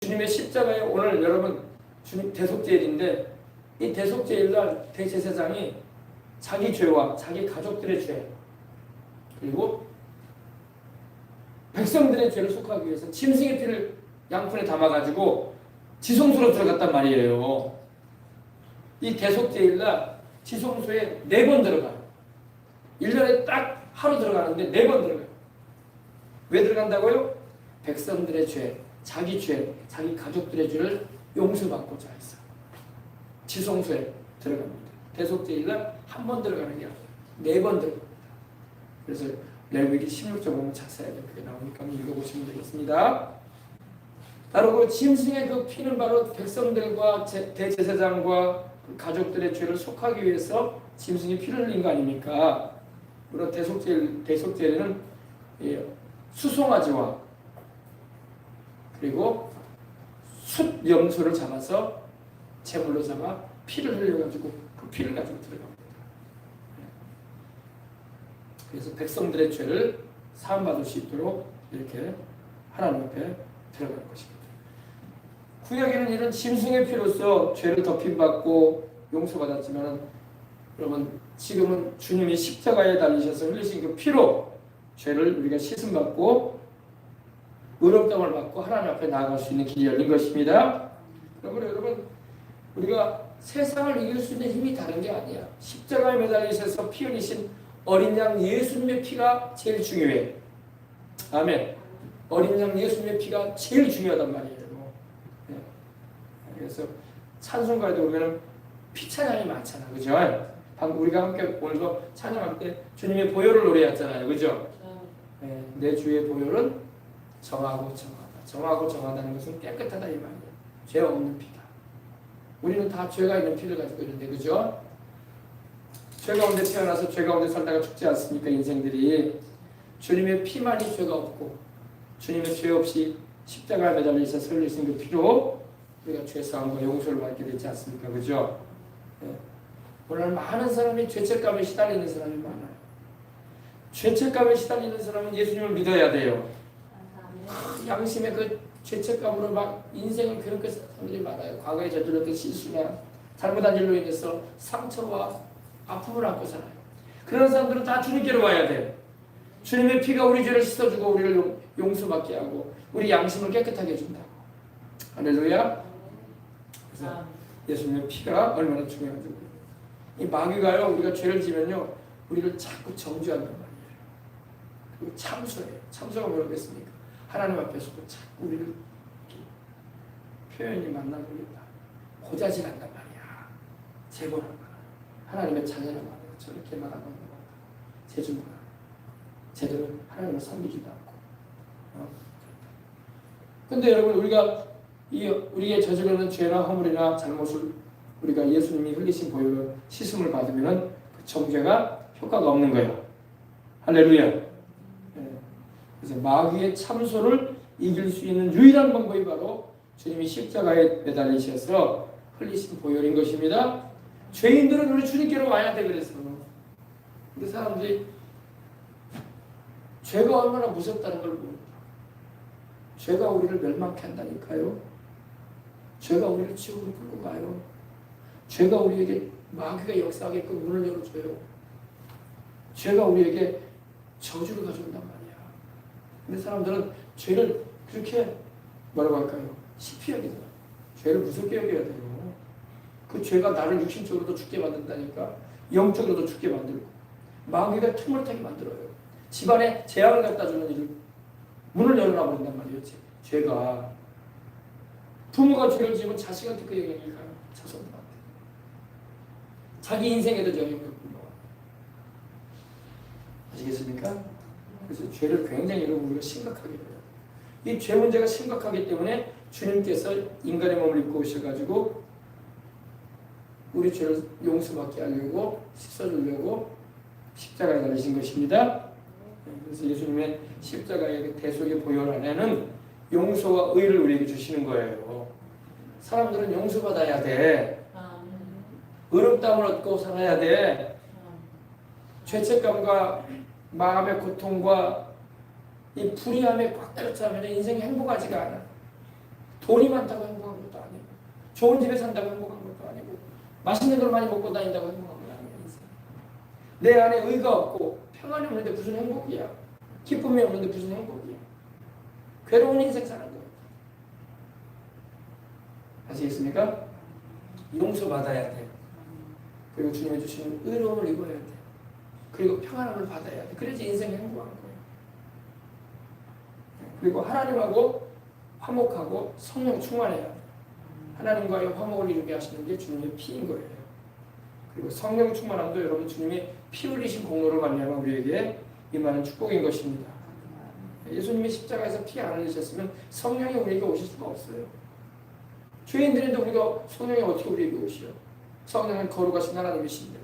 주님의 십자가에 오늘 여러분 주님 대속제일인데 이 대속제일날 대제사장이 자기 죄와 자기 가족들의 죄 그리고 백성들의 죄를 속하기 위해서 짐승의 피를 양푼에 담아가지고 지성소로 들어갔단 말이에요. 이 대속제일날 지성소에 4번 들어가요. 1년에 딱 하루 들어가는데 4번 들어가요. 왜 들어간다고요? 백성들의 죄, 자기 가족들의 죄를 용서받고자 했어. 지성소에 들어갑니다. 대속제일날 한 번 들어가는 게 아니라 4번 들어갑니다. 그래서 레위기 16장 보면 자세하게 그게 나오니까 한번 읽어보시면 되겠습니다. 바로 그 짐승의 그 피는 바로 백성들과 대제사장과 그 가족들의 죄를 속하기 위해서 짐승이 피를 흘린 거 아닙니까? 물론 대속제일에는 수송아지와 그리고 숫염소를 잡아서 제물로 잡아 피를 흘려가지고 그 피를 가지고 들어갑니다. 그래서 백성들의 죄를 사함받을 수 있도록 이렇게 하나님 앞에 들어가는 것입니다. 구약에는 이런 짐승의 피로서 죄를 덮임받고 용서받았지만 여러분 지금은 주님이 십자가에 달리셔서 흘리신 그 피로 죄를 우리가 씻음받고 의롭다함을 받고 하나님 앞에 나아갈 수 있는 길이 열린 것입니다. 여러분 우리가 세상을 이길 수 있는 힘이 다른 게 아니야. 십자가에 매달리셔서 피 흘리신 어린 양 예수님의 피가 제일 중요해. 아멘. 어린 양 예수님의 피가 제일 중요하단 말이에요. 네. 그래서 찬송가에도 보면 피 찬양이 많잖아, 그죠? 방금 우리가 함께 오늘도 찬양할 때 주님의 보혈을 노래했잖아요, 그죠? 네. 내 주의 보혈은 정하고 정하다. 정하고 정하다는 것은 깨끗하다 이 말이에요. 죄 없는 피다. 우리는 다 죄가 있는 피를 가지고 있는데, 그죠? 죄 가운데 태어나서 죄 가운데 살다가 죽지 않습니까? 인생들이. 주님의 피만이 죄가 없고 주님의 죄 없이 십자가에 매달리셔서 흘리신 그 피로 우리가 죄사함과 용서를 받게 되지 않습니까? 그죠? 네. 오늘 많은 사람이 죄책감에 시달리는 사람이 많아요. 죄책감에 시달리는 사람은 예수님을 믿어야 돼요. 양심의 그 죄책감으로 막 인생을 괴롭게 사람들이 많아요. 과거에 저질렀던 실수나 잘못한 일로 인해서 상처와 아픔을 안고 살아요. 그런 사람들은 다 주님께로 와야 돼요. 주님의 피가 우리 죄를 씻어주고 우리를 용서받게 하고 우리 양심을 깨끗하게 해준다고. 할렐루야. 그래서 예수님의 피가 얼마나 중요한지. 이 마귀가요, 우리가 죄를 지면요 우리를 자꾸 정죄한단 말이에요. 그리고 참소해요. 참소가 뭐겠습니까? 하나님 앞에서도 자꾸 우리를 표현이 만나고 고자질한단 말이야. 제보란 말이야. 하나님의 자녀란 말이야. 저렇게 말하는 거 제주만 제대로 하나님을 섬기지도 않고. 근데 여러분 우리가 우리의 저지르는 죄나 허물이나 잘못을 우리가 예수님이 흘리신 보혈로 씻음을 받으면 그 정죄가 효과가 없는 거예요. 할렐루야. 네. 그래서 마귀의 참소를 이길 수 있는 유일한 방법이 바로 주님이 십자가에 매달리셔서 흘리신 보혈인 것입니다. 죄인들은 우리 주님께로 와야 돼. 그래서 우리 사람들이 죄가 얼마나 무섭다는 걸 모릅니다. 죄가 우리를 멸망케 한다니까요. 죄가 우리를 지옥으로 끌고 가요. 죄가 우리에게 마귀가 역사하게끔 문을 열어줘요. 죄가 우리에게 저주를 가져온단 말이야. 근데 사람들은 죄를 그렇게 뭐라고 할까요? 시피 여기잖아. 죄를 무섭게 여겨야 돼요. 그 죄가 나를 육신적으로도 죽게 만든다니까. 영적으로도 죽게 만들고 마귀가 틈을 타게 만들어요. 집안에 재앙을 갖다 주는 일을 문을 열어놔 버린단 말이에요. 죄가. 부모가 죄를 지으면 자식한테 그 영향이 가요. 자손들한테. 자기 인생에도 영향을 불러와요. 아시겠습니까? 그래서 죄를 굉장히 여러분 우리가 심각하게 해요. 이 죄 문제가 심각하기 때문에 주님께서 인간의 몸을 입고 오셔가지고 우리 죄를 용서받게 하려고 씻어주려고 십자가에 달리신 것입니다. 그래서 예수님의 십자가의 대속의 보혈 안에는 용서와 의를 우리에게 주시는 거예요. 사람들은 용서받아야 돼. 의롭다함을 얻고 살아야 돼. 죄책감과 마음의 고통과 이 불의함에 꽉 뚫었다면 인생이 행복하지가 않아. 돈이 많다고 행복한 것도 아니고, 좋은 집에 산다고 행복한 것도 아니고, 맛있는 걸 많이 먹고 다닌다고 행복한 것도 아니야. 내 안에 의가 없고 평안이 없는데 무슨 행복이야? 기쁨이 없는데 무슨 행복이야? 괴로운 인생 사는 거예요. 아시겠습니까? 용서받아야 돼. 그리고 주님이 주시는 의로움을 입어야 돼. 그리고 평안함을 받아야 돼. 그래야지 인생이 행복한 거예요. 그리고 하나님하고 화목하고 성령 충만해야 돼. 하나님과의 화목을 이루게 하시는 게 주님의 피인 거예요. 그리고 성령 충만함도 여러분 주님의 피 흘리신 공로로 말미암아 우리에게 임하는 축복인 것입니다. 예수님이 십자가에서 피 안 흘리셨으면 성령이 우리에게 오실 수가 없어요. 죄인들인데 우리가 성령이 어떻게 우리에게 오시요? 성령은 거룩하신 하나님이신데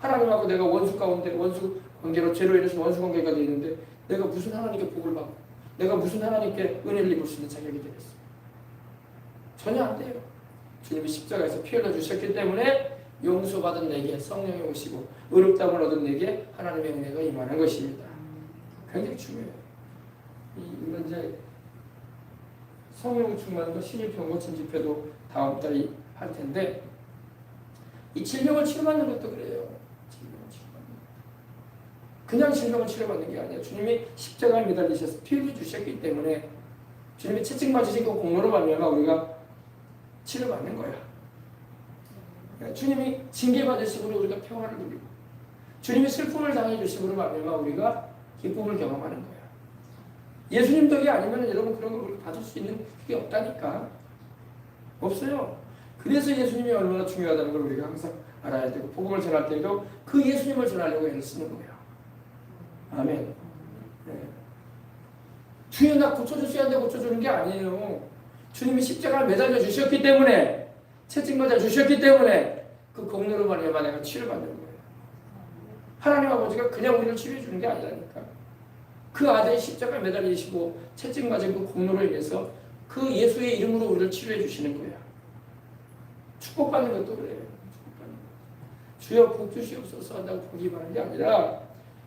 하나님하고 내가 원수 가운데 원수 관계로 죄로 인해서 원수 관계가 되어 있는데 내가 무슨 하나님께 복을 받고 내가 무슨 하나님께 은혜를 입을 수 있는 자격이 되겠어요? 전혀 안 돼요. 주님이 십자가에서 피 흘려 주셨기 때문에 용서받은 내게 성령이 오시고 의롭다함을 얻은 내게 하나님의 은혜가 임하는 것입니다. 굉장히 중요해요. 이건 이제 성령 충만과 신일평고침 집회도 다음 달에 할 텐데 이 질병을 치료받는 것도 그래요. 질병을 치료받는 것. 그냥 질병을 치료받는 게 아니에요. 주님이 십자가에 매달리셔서 피 흘려 주셨기 때문에 주님이 채찍 맞으신 그 공로로 말미암아 우리가 치료받는 거야. 주님이 징계받으심으로 우리가 평화를 누리고 주님이 슬픔을 당해 주심으로 말미암아 우리가 기쁨을 경험하는 거야. 예수님 덕이 아니면 여러분 그런 걸 받을 수 있는 게 없다니까. 없어요. 그래서 예수님이 얼마나 중요하다는 걸 우리가 항상 알아야 되고 복음을 전할 때에도 그 예수님을 전하려고 애를 쓰는 거예요. 아멘. 네. 주여 나 고쳐주셔야 고쳐주는 게 아니에요. 주님이 십자가를 매달려 주셨기 때문에 채찍 맞아 주셨기 때문에 그 공로로 말미암아 내가 치료받는 거예요. 하나님 아버지가 그냥 우리를 치료해 주는 게 아니라니까. 그 아들이 십자가에 매달리시고 채찍 맞은 그 공로로 인해서 그 예수의 이름으로 우리를 치료해 주시는 거야. 축복받는 것도 그래요. 축복받는 것. 주여 복 주시옵소서 한다고 복이 받는 게 아니라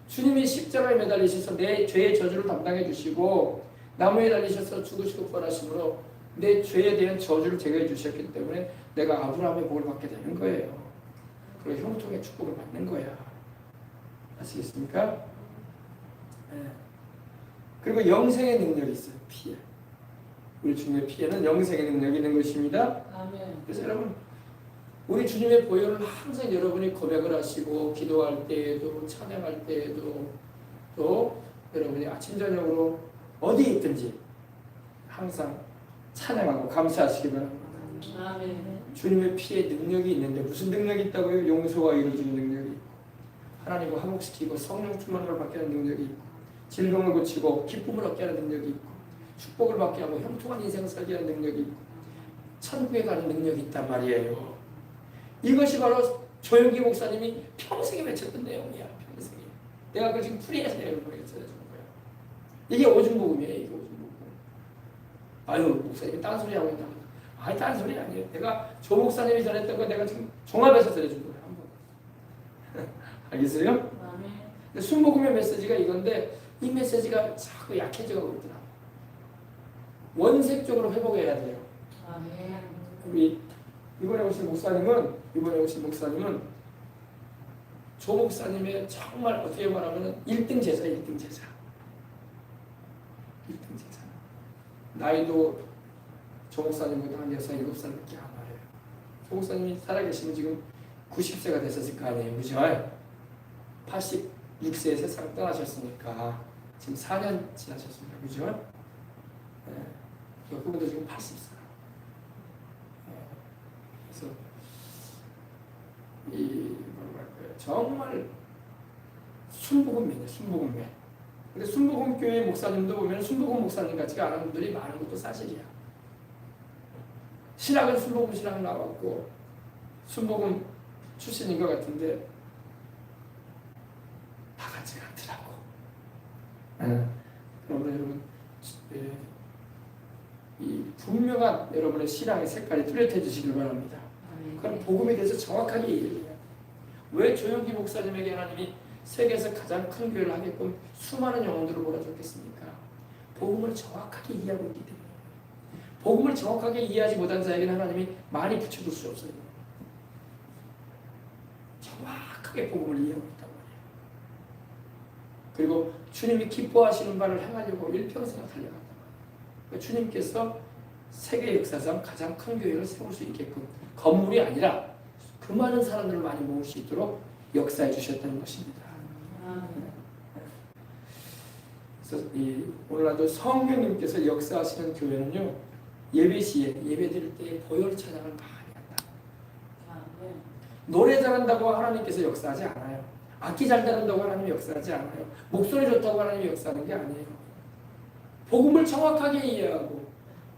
주님이 십자가에 매달리셔서 내 죄의 저주를 담당해 주시고 나무에 달리셔서 죽으시고 부활하심으로 내 죄에 대한 저주를 제거해 주셨기 때문에 내가 아브라함의 복을 받게 되는 거예요. 그리고 형통의 축복을 받는 거야. 아시겠습니까? 네. 그리고 영생의 능력이 있어요. 피에. 우리 주님의 피에는 영생의 능력이 있는 것입니다. 아멘. 그래서 여러분 우리 주님의 보혈을 항상 여러분이 고백을 하시고 기도할 때에도 찬양할 때에도 또 여러분이 아침 저녁으로 어디에 있든지 항상 찬양하고 감사하시기 바랍니다. 아멘. 주님의 피에 능력이 있는데 무슨 능력이 있다고요? 용서가 이루어지는 능력이 있고 하나님과 화목시키고 성령 충만을 받게 하는 능력이 있고 질병을 고치고 기쁨을 얻게 하는 능력이 있고 축복을 받게 하고 형통한 인생을 살게 하는 능력이 있고 천국에 가는 능력이 있단 말이에요. 이것이 바로 조영기 목사님이 평생에 외쳤던 내용이야. 평생에. 내가 그걸 지금 풀이해서 여러분에게 전해주는 거야. 이게 오줌복음이에요. 이게 오줌복음. 아유 목사님이 딴소리 하고 있다고. 아니 딴소리 아니에요. 내가 조 목사님이 전했던 거 내가 지금 종합해서 전해준 거예요. 한번. 알겠어요? 아멘. 순복음의 메시지가 이건데 이 메시지가 자꾸 약해져가고 있더라. 원색적으로 회복해야 돼요. 아멘. 우리 이번에 오신 목사님은 조 목사님의 정말 어떻게 말하면 1등 제자. 1등 제자. 나이도 조 목사님보다 한 6, 7살밖에 안 어려요. 조 목사님이 살아계시면 지금 90세가 됐었을 거 아니에요. 그죠? 86세에 세상을 떠나셨으니까 지금 4년 지나셨습니다. 그죠? 네. 그분도 지금 80살. 그래서 정말 순복음이네. 순복음맨. 근데 순복음교회 목사님도 보면 순복음 목사님 같지가 않은 분들이 많은 것도 사실이야. 신학은 순복음 신학 나왔고 순복음 출신인 것 같은데 다 같지가 않더라고. 그러므로 여러분 이 분명한 여러분의 신앙의 색깔이 뚜렷해지시길 바랍니다. 그럼 복음에 대해서 정확하게 얘기해요. 왜 조영기 목사님에게 하나님이 세계에서 가장 큰 교회를 하게끔 수많은 영혼들을 몰아줬겠습니까? 복음을 정확하게 이해하고 있기 때문에. 복음을 정확하게 이해하지 못한 자에게는 하나님이 많이 붙여줄 수 없어요. 정확하게 복음을 이해하고 있단 말이에요. 그리고 주님이 기뻐하시는 바를 행하려고 일평생을 달려간단 말이에요. 그러니까 주님께서 세계 역사상 가장 큰 교회를 세울 수 있게끔 건물이 아니라 그 많은 사람들을 많이 모을 수 있도록 역사해 주셨다는 것입니다. 그래서 오늘날도 성령님께서 역사하시는 교회는요, 예배 시에 예배 드릴 때 보혈 찬양을 많이 한다. 노래 잘한다고 하나님께서 역사하지 않아요. 악기 잘 다룬다고 하나님이 역사하지 않아요. 목소리 좋다고 하나님이 역사하는 게 아니에요. 복음을 정확하게 이해하고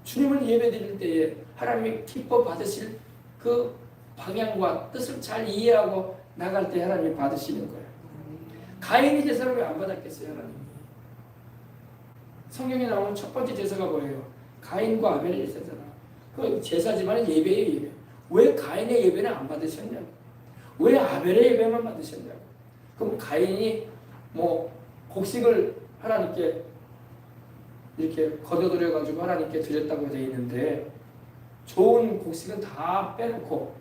주님을 예배 드릴 때에 하나님이 기뻐 받으실 그 방향과 뜻을 잘 이해하고 나갈 때 하나님이 받으시는 거예요. 가인이 제사를 왜 안 받았겠어요, 하나님이? 성경에 나오는 첫 번째 제사가 뭐예요? 가인과 아벨의 제사잖아. 그 제사지만 예배예요, 예배. 왜 가인의 예배는 안 받으셨냐고? 왜 아벨의 예배만 받으셨냐고? 그럼 가인이 뭐 곡식을 하나님께 이렇게 거둬들여 가지고 하나님께 드렸다고 되어 있는데 좋은 곡식은 다 빼놓고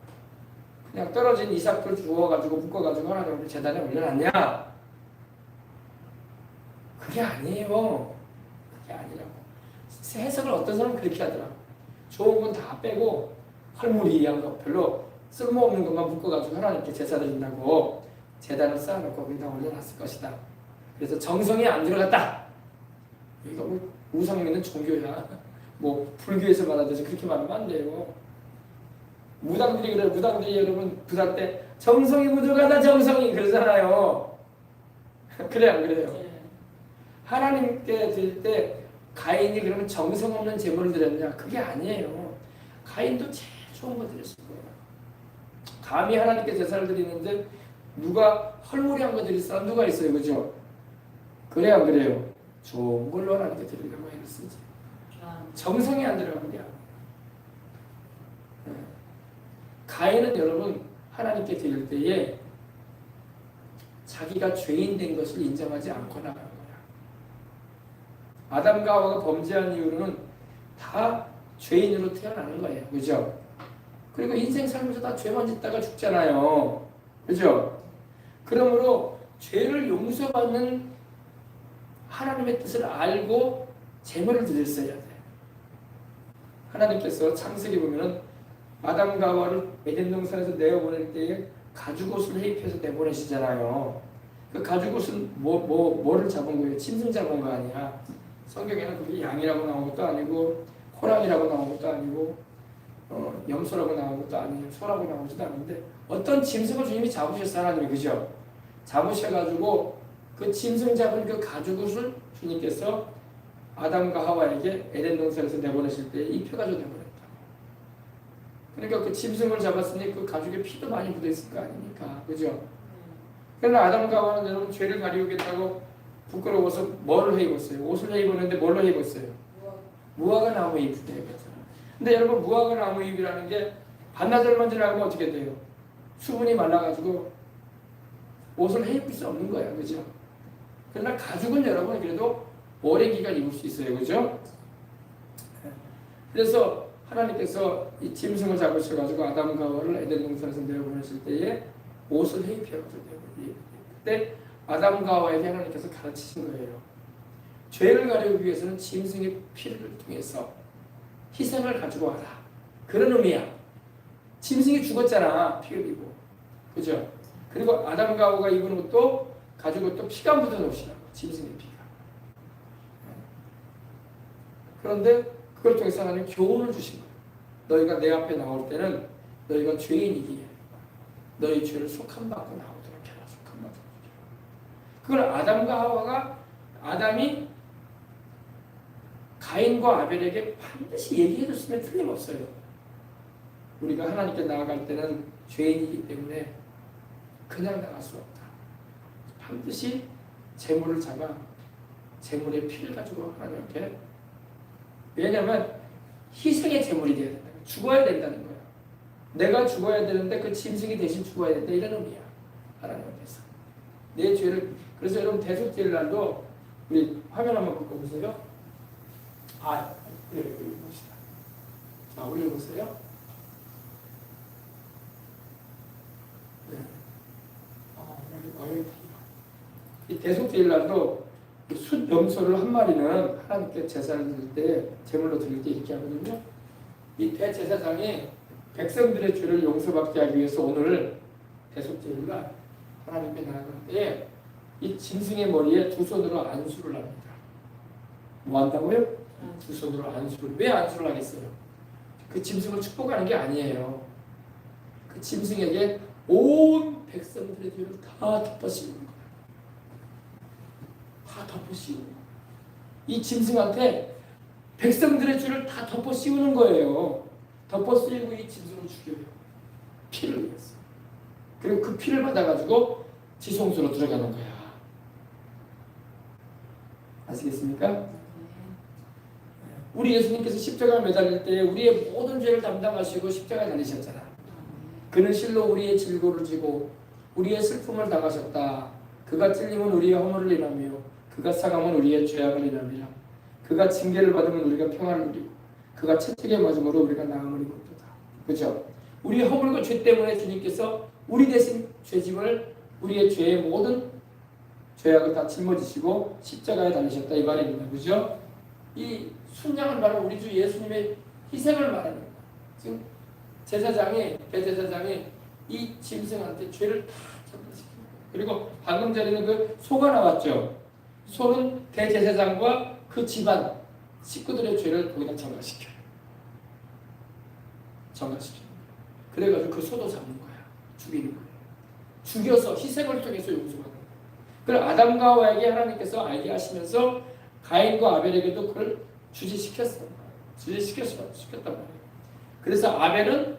그냥 떨어진 이삭을 주워 가지고 묶어 가지고 하나님 제단에 올려놨냐? 그게 아니에요. 그게 아니라고. 해석을 어떤 사람은 그렇게 하더라고. 좋은 건 다 빼고 헐무리한 거 별로 쓸모없는 것만 묶어 가지고 하나님께 제사 드린다고 제단을 쌓아놓고 거기다 올려놨을 것이다. 그래서 정성이 안 들어갔다. 이거 뭐 우상 믿는 종교야. 뭐 불교에서 말하듯이 그렇게 말하면 안 돼요. 무당들이 그래요. 무당들이 여러분 부다 때 정성이 부족하다 정성이 그러잖아요. 그래 안 그래요? 하나님께 드릴 때 가인이 그러면 정성 없는 제물을 드렸냐? 그게 아니에요. 가인도 제일 좋은 거 드렸을 거예요. 감히 하나님께 제사를 드리는데 누가 헐무리한 거 드릴 사람 누가 있어요, 그죠? 그래 안 그래요? 좋은 걸로 하나님께 드리려고 애를 쓰지. 정성이 안 들어간 게 아니에요. 가인은 여러분 하나님께 드릴 때에 자기가 죄인 된 것을 인정하지 않고 나간 거야. 아담과 하와가 범죄한 이유로는 다 죄인으로 태어나는 거예요. 그죠? 그리고 인생 살면서 다 죄만 짓다가 죽잖아요. 그죠? 그러므로 죄를 용서받는 하나님의 뜻을 알고 제물을 드렸어야 돼. 하나님께서 창세기 보면은 아담과 하와를 에덴 동산에서 내어보낼 때에 가죽옷을 해입혀서 내보내시잖아요. 그 가죽옷은 뭐를 잡은 거예요? 짐승 잡은 거 아니야. 성경에는 그게 양이라고 나온 것도 아니고 호랑이라고 나온 것도 아니고 염소라고 나온 것도 아니고 소라고 나오지도 않는데 어떤 짐승을 주님이 잡으셨어요. 하나님이. 그죠? 잡으셔가지고 그 짐승 잡은 그 가죽옷을 주님께서 아담과 하와에게 에덴 동산에서 내보내실 때 입혀가지고 내보냈다. 그러니까 그 짐승을 잡았으니 그 가죽에 피도 많이 묻어있을 거 아닙니까? 그죠? 그러나 아담과 하와는 여러분 죄를 가리우겠다고 부끄러워서 뭐를 해 입었어요? 옷을 해 입었는데 뭘로 해 입었어요? 무화과 나무 잎을 해 입었어요. 근데 여러분 무화과 나무 잎이라는 게 반나절만 지나가면 어떻게 돼요? 수분이 말라가지고 옷을 해 입을 수 없는 거예요. 그죠? 그러나 가죽은 여러분 그래도 오랜 기간 입을 수 있어요. 그죠? 그래서 하나님께서 이 짐승을 잡으셔가지고 아담과 하와를 에덴 동산에서 내어보내실 때에 옷을 해 입혀가지고 그때 아담과 하와에게 하나님께서 가르치신 거예요. 죄를 가리우기 위해서는 짐승의 피를 통해서 희생을 가지고 와라. 그런 의미야. 짐승이 죽었잖아. 피 흘리고. 그죠? 그리고 아담과 하와가 입은 옷도 가지고 또 피가 묻은 옷이라고. 짐승의 피가. 그런데 그걸 통해서 하나님 교훈을 주신 거예요. 너희가 내 앞에 나올 때는 너희가 죄인이기에 너희 죄를 속함받고 나오도록 해라. 속함받도록 해라. 그걸 아담과 하와가 아담이 가인과 아벨에게 반드시 얘기해 줬으면 틀림없어요. 우리가 하나님께 나아갈 때는 죄인이기 때문에 그냥 나갈 수 없다. 반드시 제물을 잡아 제물의 피를 가지고 하나님께, 왜냐하면 희생의 제물이 되어야 된다. 죽어야 된다는 거야. 내가 죽어야 되는데 그 짐승이 대신 죽어야 된다. 이런 의미야. 하나님 앞에서. 내 죄를, 그래서 여러분 대속죄일 날도 우리 화면 한번 바꿔보세요. 여기 봅시다. 자, 올려보세요. 네. 이 대속제일날도 숫 염소를 한 마리는 하나님께 제사를 드릴 때, 제물로 드릴 때 이렇게 하거든요. 이 대제사장이 백성들의 죄를 용서받게 하기 위해서 오늘 대속제일날 하나님께 나아갈 때에 이 짐승의 머리에 두 손으로 안수를 합니다. 뭐 한다고요? 두 손으로 안수를. 왜 안수를 하겠어요? 그 짐승을 축복하는 게 아니에요. 그 짐승에게 온 백성들의 죄를 다 덮어씌우는 거예요. 다 덮어씌우는 거예요. 이 짐승한테 백성들의 죄를 다 덮어씌우는 거예요. 덮어씌우고 이 짐승을 죽여요. 피를 흘렸어. 그리고 그 피를 받아가지고 지성소로 들어가는 거야. 아시겠습니까? 우리 예수님께서 십자가에 매달릴 때 우리의 모든 죄를 담당하시고 십자가에 달리셨잖아. 그는 실로 우리의 질고를 지고 우리의 슬픔을 당하셨다. 그가 찔림은 우리의 허물을 인하며 그가 상함은 우리의 죄악을 인함이라. 그가 징계를 받으면 우리가 평안을 누리고 그가 채찍에 맞음으로 우리가 나음을 입었도다. 그렇죠? 우리의 허물과 죄 때문에 주님께서 우리 대신 죄짐을, 우리의 죄의 모든 죄악을 다 짊어지시고 십자가에 달리셨다 이 말입니다. 그죠? 이 순양은 바로 우리 주 예수님의 희생을 말하는 거예요. 지금 대제사장이 이 짐승한테 죄를 다 첨부시키는 거예요. 그리고 방금 전에는 그 소가 나왔죠. 소는 대제사장과 그 집안 식구들의 죄를 거기다 전가시켜요. 전가시켜요. 그래가지고 그 소도 잡는 거야. 죽이는 거예요. 죽여서 희생을 통해서 용서하는 거예요. 그걸 아담과 하와에게 하나님께서 알게 하시면서 가인과 아벨에게도 그걸 주지시켰어요. 시켰단 말이에요. 그래서 아벨은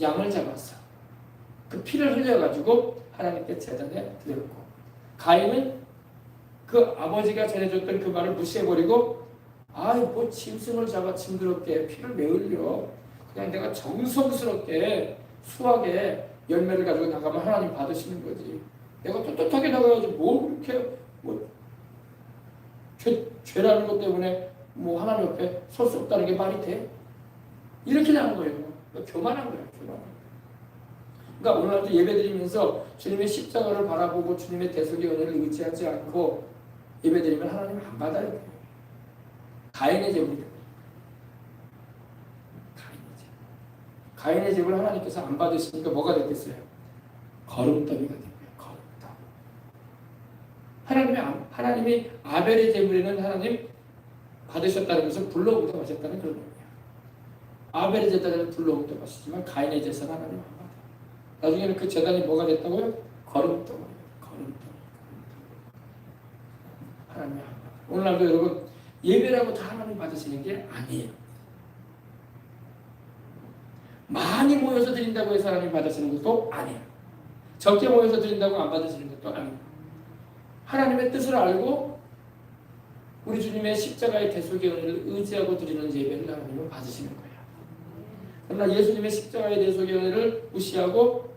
양을 잡았어. 그 피를 흘려가지고 하나님께 제단에 드렸고, 가인은 그 아버지가 전해줬던 그 말을 무시해버리고, 아이 뭐 짐승을 잡아 징그럽게 피를 왜 흘려? 그냥 내가 정성스럽게 수확에 열매를 가지고 나가면 하나님 받으시는 거지. 내가 떳떳하게 나가야지 뭘 그렇게 뭐 죄라는 것 때문에 뭐 하나님 옆에 설 수 없다는 게 말이 돼? 이렇게 나온 거예요. 교만한 거예요. 교만한 거예요. 그러니까 오늘날도 예배드리면서 주님의 십자가를 바라보고 주님의 대속의 은혜를 의지하지 않고 예배드리면 하나님 안 받아요. 가인의 제물이에요. 가인의 제물을 하나님께서 안 받으시니까 뭐가 됐겠어요? 거름더미가 된 거예요. 거름더미. 하나님이 아벨의 제물에는 하나님 받으셨다는 것은 불러응답하셨다는 그런 의미예요. 아벨의 제단에는 불러응답하시지만 가인의 제사는 하나님 안 받아요. 나중에는 그 제단이 뭐가 됐다고요? 거름더미. 하나님 안 받아요. 오늘날도 여러분 예배라고 다 하나님 받으시는 게 아니에요. 많이 모여서 드린다고 해서 하나님 받으시는 것도 아니에요. 적게 모여서 드린다고 안 받으시는 것도 아니에요. 하나님의 뜻을 알고 우리 주님의 십자가의 대속의 은혜를 의지하고 드리는 예배를 하나님은 받으시는 거예요. 그러나 예수님의 십자가의 대속의 은혜를 무시하고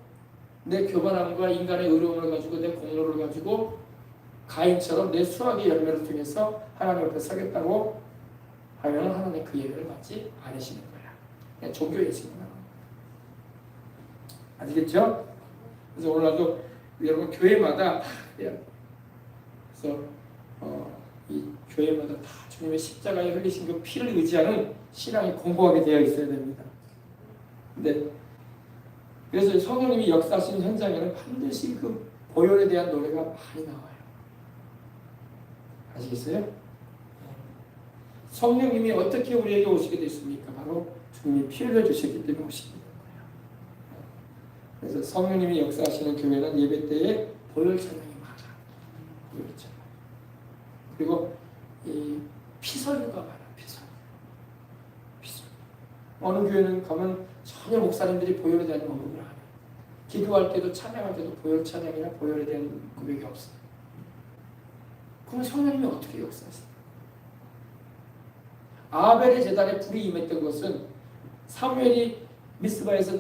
내 교만함과 인간의 의로움을 가지고 내 공로를 가지고 가인처럼 내 수학의 열매를 통해서 하나님 앞에 서겠다고 하면 하나님 그 예배를 받지 않으시는 거야. 그냥 종교 예식만 하는 거야. 아시겠죠? 그래서 오늘날도 여러분 교회마다 그래서 이 교회마다 다 주님의 십자가에 흘리신 그 피를 의지하는 신앙이 공고하게 되어 있어야 됩니다. 근데 그래서 성령님이 역사하시는 현장에는 반드시 그 보혈에 대한 노래가 많이 나와요. 아시겠어요? 성령님이 어떻게 우리에게 오시게 됐습니까? 바로 주님이 피 흘려주셨기 때문에 오시게 된 거예요. 그래서 성령님이 역사하시는 교회는 예배 때에 보혈 찬양이 많아. 보혈 찬양. 그리고 이 피설교가 많아. 피설. 어느 교회는 가면 전혀 목사님들이 보혈에 대한 언급을 안 해요. 기도할 때도 찬양할 때도 보혈 찬양이나 보혈에 대한 고백이 없어요. 그럼 성령님이 어떻게 역사하시나요? 아벨의 제단에 불이 임했던 것은 사무엘이 미스바에서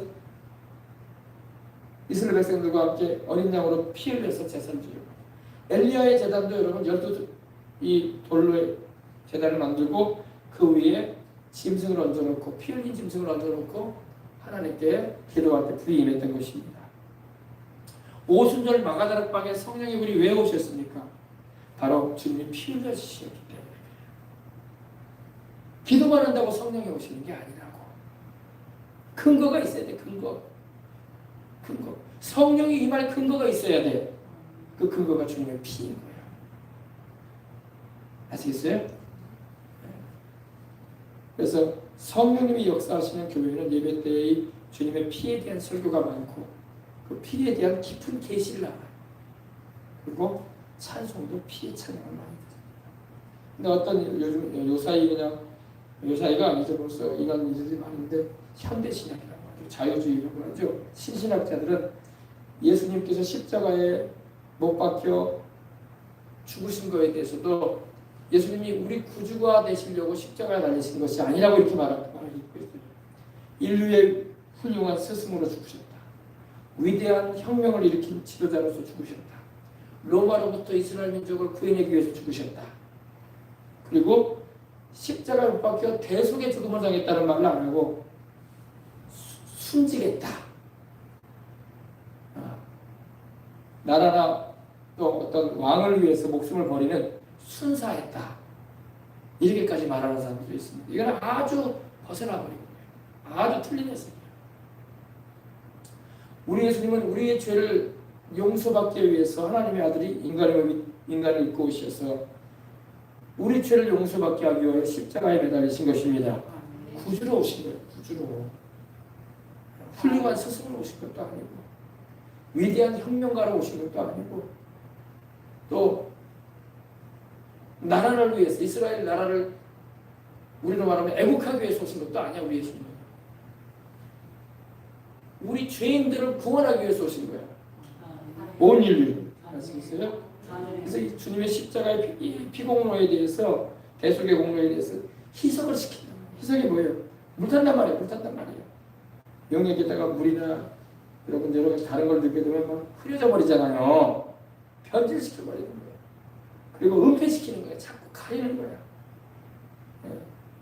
이스라엘 백성들과 함께 어린 양으로 피 흘려서 제사를 드리고, 엘리야의 제단도 여러분 12 이 돌로 제단을 만들고 그 위에 짐승을 얹어놓고 피 흘린 짐승을 얹어놓고 하나님께 기도할 때 불이 임했던 것입니다. 오순절 마가다락방에 성령이 우리 왜 오셨습니까? 바로 주님이 피 흘려 주셨기 때문에. 기도만 한다고 성령이 오시는 게 아니라고. 근거가 있어야 돼. 근거. 성령이 임할 근거가 있어야 돼. 그 근거가 주님의 피인 거예요. 아시겠어요? 그래서 성령님이 역사하시는 교회는 예배 때의 주님의 피에 대한 설교가 많고 그 피에 대한 깊은 계시를 알아요. 그리고 찬송도 피의 찬양을 많이 드립니다. 근데 어떤 요즘 요사이가 아니죠. 벌써 이런 일들이 많은데 현대신학이라고 하죠. 자유주의라고 하죠. 신신학자들은 예수님께서 십자가에 못 박혀 죽으신 거에 대해서도 예수님이 우리 구주가 되시려고 십자가에 달리신 것이 아니라고 이렇게 말하고 있어요. 인류의 훌륭한 스승으로 죽으셨다. 위대한 혁명을 일으킨 지도자로서 죽으셨다. 로마로부터 이스라엘 민족을 구해내기 위해서 죽으셨다. 그리고 십자가에 못 박혀 대속의 죽음을 당했다는 말을 안 하고 순직했다. 나라나 또 어떤 왕을 위해서 목숨을 버리는 순사했다. 이렇게까지 말하는 사람들도 있습니다. 이건 아주 벗어나버린 거예요. 아주 틀린 해석이에요. 우리 예수님은 우리의 죄를 용서받기 위해서 하나님의 아들이 인간을 입고 오셔서 우리 죄를 용서받게 하기 위해 십자가에 매달리신 것입니다. 구주로 오신 거예요. 구주로. 훌륭한 스승으로 오신 것도 아니고 위대한 혁명가로 오신 것도 아니고 또 나라를 위해서 이스라엘 나라를 우리로 말하면 애국하기 위해서 오신 것도 아니야. 우리 예수님은 우리 죄인들을 구원하기 위해서 오신 거야. 온 인류를. 아시겠어요? 그래서 이 주님의 십자가의 피공로에 대해서 대속의 공로에 대해서 희석을 시킨다. 희석이 뭐예요? 물 탄단 말이에요. 영역에다가 물이나 여러분 여러 가지 다른 걸 넣게 되면 막 흐려져 버리잖아요. 변질시켜 버리는 거예요. 그리고 은폐시키는 거예요. 자꾸 가리는 거예요.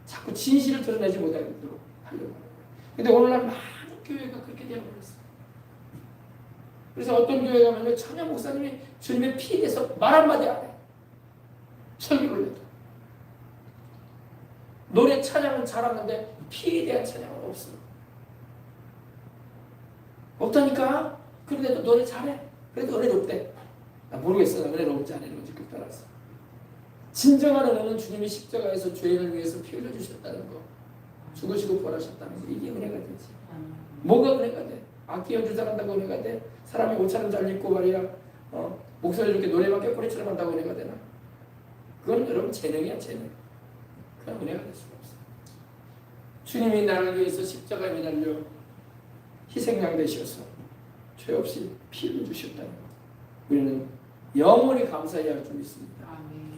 자꾸 진실을 드러내지 못하도록 하려고 하는 거예요. 근데 오늘날 많은 교회가 그렇게 되어버렸어요. 그래서 어떤 교회 가면 천양 목사님이 주님의 피에 대해서 말 한마디 안 해. 설교를 해도. 노래 찬양은 잘하는데 피에 대한 찬양은 없어요. 없다니까? 그런데도 노래 잘해. 그래도 은혜 높대. 나 모르겠어. 나 은혜 높지 않은지 그 따라서. 진정한 은혜는 주님이 십자가에서 죄인을 위해서 피 흘려주셨다는 거. 죽으시고 부활하셨다는 거. 이게 은혜가 되지. 뭐가 은혜가 돼? 악기 연주 잘한다고 은혜가 돼? 사람이 옷차림 잘 입고 말이야 목소리 이렇게 노래만 꾀꼬리처럼 한다고 은혜가 되나? 그건 여러분 재능이야. 재능. 그냥 은혜가 될 수가 없어. 주님이 나를 위해서 십자가에 매달려 희생양 되셔서 죄 없이 피 흘려주셨다는 거. 우리는 영원히 감사해야 할 줄 믿습니다.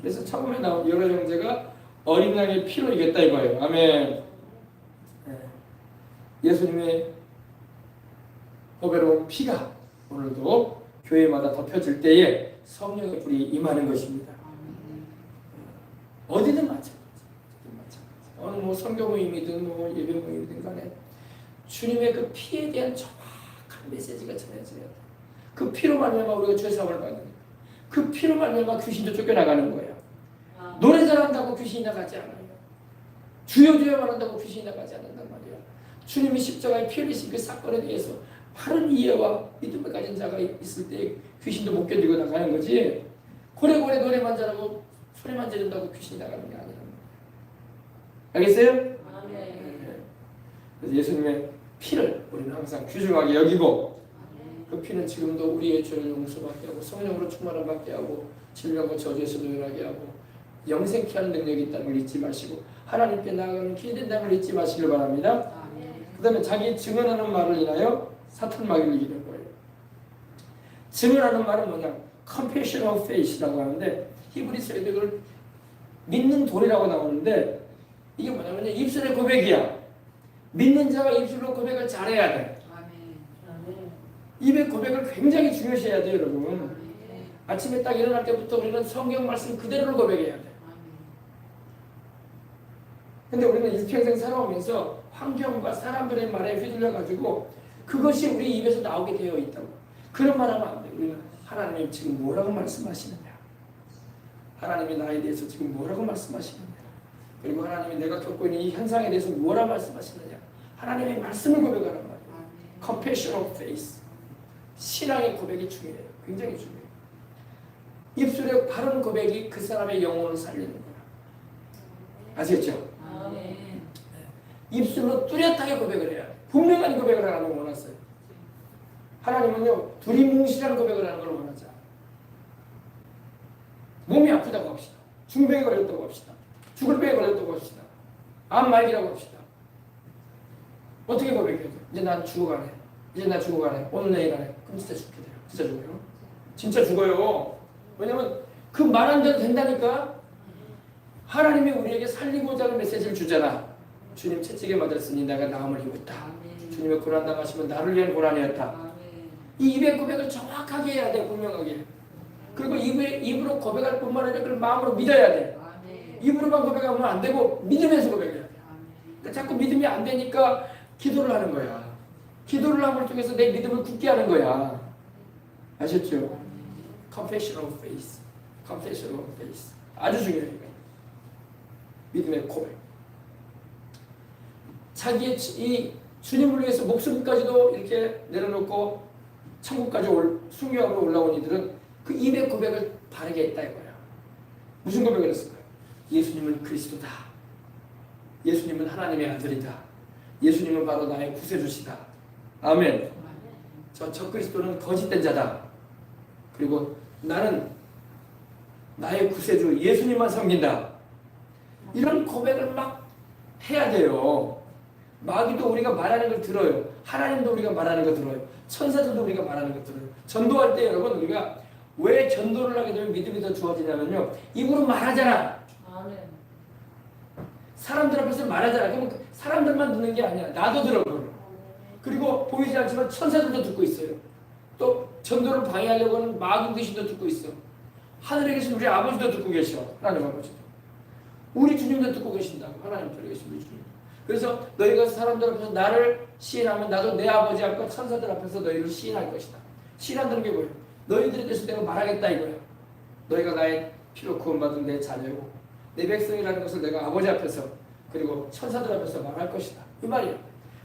그래서 처음에 나온 여러 형제가 어린 양의 피로 이겼다 이거예요. 아멘. 예수님의 보배로운 피가 오늘도 교회마다 덮여질 때에 성령의 불이 임하는 것입니다. 어디든 마찬가지. 어느 뭐 선교 모임이든 뭐 예배 모임이든 간에 주님의 그 피에 대한 정확한 메시지가 전해져야 돼. 그 피로 말미암아 우리가 죄 사함을 받는 거예요. 그 피로 말미암아 귀신도 쫓겨나가는 거예요. 노래 잘한다고 귀신이 나가지 않아요. 주여 주여만 한다고 귀신이 나가지 않는단 말이에요. 주님이 십자가에 피 흘리신 그 사건에 대해서 바른 이해와 믿음을 가진 자가 있을 때 귀신도 못 견디고 나가는 거지. 고래고래 노래만 잘하고 소리만 지른다고 귀신이 나가는 게 아니라는 거예요. 알겠어요? 네. 그래서 예수님의 피를 우리는 항상 귀중하게 여기고 그 피는 지금도 우리의 죄를 용서받게 하고 성령으로 충만을 받게 하고 질병과 저주에서 노연하게 하고 영생케 하는 능력이 있다는 걸 잊지 마시고 하나님께 나아가는 길이 된다는 걸 잊지 마시길 바랍니다. 그 다음에 자기 증언하는 말을 인하여 사탄 마귀를 이기는 거예요. 증언하는 말은 뭐냐? Confession of Faith라고 하는데 히브리서에도 이걸 믿는 돌이라고 나오는데 이게 뭐냐면 입술의 고백이야. 믿는 자가 입술로 고백을 잘해야 돼. 입의 고백을 굉장히 중요시해야 돼요, 여러분. 아침에 딱 일어날 때부터 우리는 성경 말씀 그대로를 고백해야 돼. 근데 우리는 일평생 살아오면서 환경과 사람들의 말에 휘둘려가지고 그것이 우리 입에서 나오게 되어 있다고. 그런 말 하면 안 돼. 우리는 하나님이 지금 뭐라고 말씀하시느냐. 하나님이 나에 대해서 지금 뭐라고 말씀하시느냐. 그리고 하나님이 내가 겪고 있는 이 현상에 대해서 뭐라 말씀하시느냐. 하나님의 말씀을 고백하는 말이에요. Confession of faith. 신앙의 고백이 중요해요. 굉장히 중요해요. 입술의 바른 고백이 그 사람의 영혼을 살리는 거야. 아시겠죠? 아멘. 입술로 뚜렷하게 고백을 해야 돼. 분명한 고백을 하는 걸 원하세요. 하나님은요, 두리뭉실한 고백을 하는 걸 원하지 않아요. 몸이 아프다고 합시다. 중병에 걸렸다고 합시다. 죽을 병에 걸렸다고 합시다. 암 말기라고 합시다. 어떻게 고백해야 돼? 이제 난 죽어가네. 이제 나 죽어가네. 오늘 내일 안에. 그럼 진짜 죽게 돼요. 진짜 죽어요. 진짜 죽어요. 왜냐면 그 말한 대로 된다니까. 하나님이 우리에게 살리고자 하는 메시지를 주잖아. 주님 채찍에 맞았으니 내가 나음을 입었다. 아멘. 주님의 고난 당하시면 나를 위한 고난이었다. 아멘. 이 입의 고백을 정확하게 해야 돼. 분명하게. 그리고 입으로 고백할 뿐만 아니라 그걸 마음으로 믿어야 돼. 아멘. 입으로만 고백하면 안 되고 믿으면서 고백해야 돼. 그러니까 자꾸 믿음이 안 되니까 기도를 하는 거야. 기도를 함을 통해서 내 믿음을 굳게 하는 거야. 아셨죠? Confession of faith. Confession of faith. 아주 중요해요. 믿음의 고백. 자기의 이 주님을 위해서 목숨까지도 이렇게 내려놓고 천국까지 순교하러 올라온 이들은 그 입의 고백을 바르게 했다 이거야. 무슨 고백을 했을까요? 예수님은 그리스도다. 예수님은 하나님의 아들이다. 예수님은 바로 나의 구세주시다. 아멘. 저 그리스도는 거짓된 자다. 그리고 나는 나의 구세주 예수님만 섬긴다. 이런 고백을 막 해야 돼요. 마귀도 우리가 말하는 걸 들어요. 하나님도 우리가 말하는 거 들어요. 천사들도 우리가 말하는 거 들어요. 전도할 때 여러분 우리가 왜 전도를 하게 되면 믿음이 더 좋아지냐면요. 입으로 말하잖아. 아멘. 사람들 앞에서 말하잖아. 그럼 사람들만 듣는 게 아니야. 나도 들어. 그리고 보이지 않지만 천사들도 듣고 있어요. 또 전도를 방해하려고 하는 마귀 귀신도 듣고 있어. 하늘에 계신 우리 아버지도 듣고 계셔. 하나님 아버지도. 우리 주님도 듣고 계신다고. 하나님 편에 계신 우리 주님. 그래서 너희가 사람들 앞에서 나를 시인하면 나도 내 아버지 앞과 천사들 앞에서 너희를 시인할 것이다. 시인한다는 게 뭐예요? 너희들에 대해서 내가 말하겠다 이거야. 너희가 나의 피로 구원받은 내 자녀고 내 백성이라는 것을 내가 아버지 앞에서 그리고 천사들 앞에서 말할 것이다. 이 말이야.